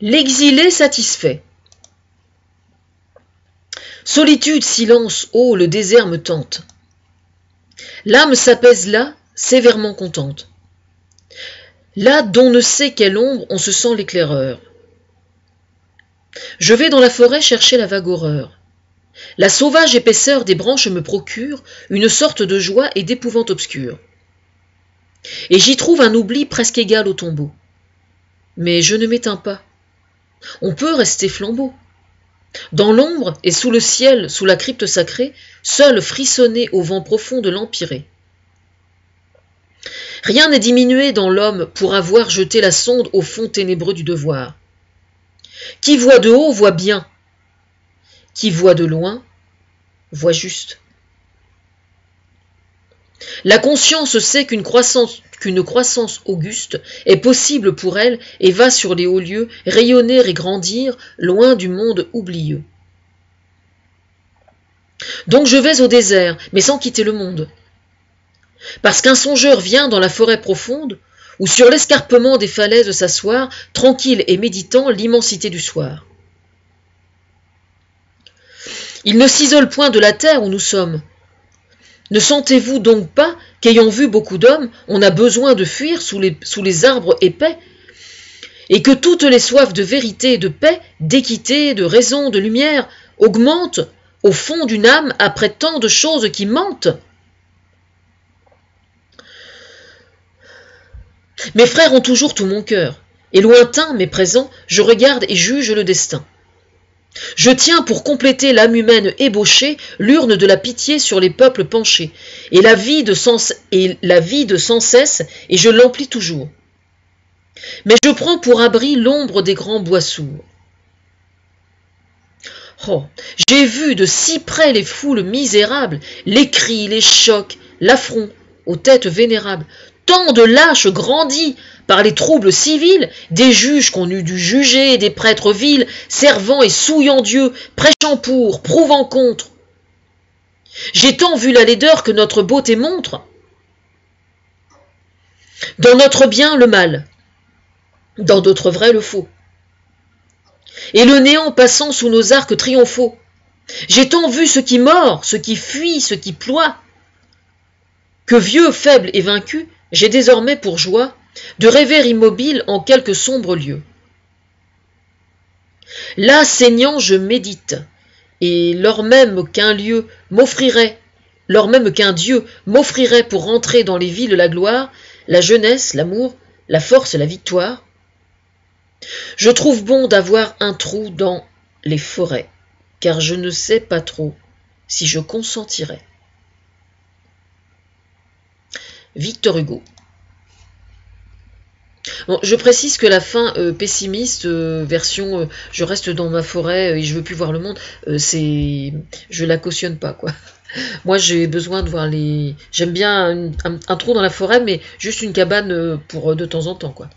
L'exilé satisfait. Solitude, silence, oh, le désert me tente. L'âme s'apaise là, sévèrement contente. Là, d'on ne sait quelle ombre, on se sent l'éclaireur. Je vais dans la forêt chercher la vague horreur. La sauvage épaisseur des branches me procure une sorte de joie et d'épouvante obscure. Et j'y trouve un oubli presque égal au tombeau. Mais je ne m'éteins pas. On peut rester flambeau. Dans l'ombre et sous le ciel, sous la crypte sacrée, seul frissonner au vent profond de l'empyrée. Rien n'est diminué dans l'homme pour avoir jeté la sonde au fond ténébreux du devoir. Qui voit de haut voit bien. Qui voit de loin voit juste. La conscience sait qu'une croissance auguste est possible pour elle et va sur les hauts lieux rayonner et grandir loin du monde oublieux. Donc je vais au désert, mais sans quitter le monde. Parce qu'un songeur vient dans la forêt profonde, ou sur l'escarpement des falaises s'asseoir, tranquille et méditant l'immensité du soir. Il ne s'isole point de la terre où nous sommes. Ne sentez-vous donc pas qu'ayant vu beaucoup d'hommes, on a besoin de fuir sous les arbres épais, et que toutes les soifs de vérité et de paix, d'équité, de raison, de lumière, augmentent au fond d'une âme après tant de choses qui mentent? Mes frères ont toujours tout mon cœur, et lointain mais présent, je regarde et juge le destin. Je tiens pour compléter l'âme humaine ébauchée l'urne de la pitié sur les peuples penchés, et la vide sans cesse, et je l'emplis toujours. Mais je prends pour abri l'ombre des grands bois sourds. Oh, j'ai vu de si près les foules misérables, les cris, les chocs, l'affront aux têtes vénérables, tant de lâches grandis par les troubles civils, des juges qu'on eût dû juger, des prêtres vils, servant et souillant Dieu, prêchant pour, prouvant contre. J'ai tant vu la laideur que notre beauté montre. Dans notre bien, le mal, dans d'autres vrais, le faux. Et le néant passant sous nos arcs triomphaux. J'ai tant vu ce qui mord, ce qui fuit, ce qui ploie, que vieux, faible et vaincu, j'ai désormais pour joie de rêver immobile en quelque sombre lieu. Là, saignant, je médite, et lors même qu'un Dieu m'offrirait pour rentrer dans les villes la gloire, la jeunesse, l'amour, la force, la victoire, je trouve bon d'avoir un trou dans les forêts, car je ne sais pas trop si je consentirais. Victor Hugo. Bon, je précise que la fin pessimiste, version je reste dans ma forêt et je veux plus voir le monde, je la cautionne pas, quoi. Moi j'ai besoin de voir j'aime bien un trou dans la forêt, mais juste une cabane pour de temps en temps, quoi.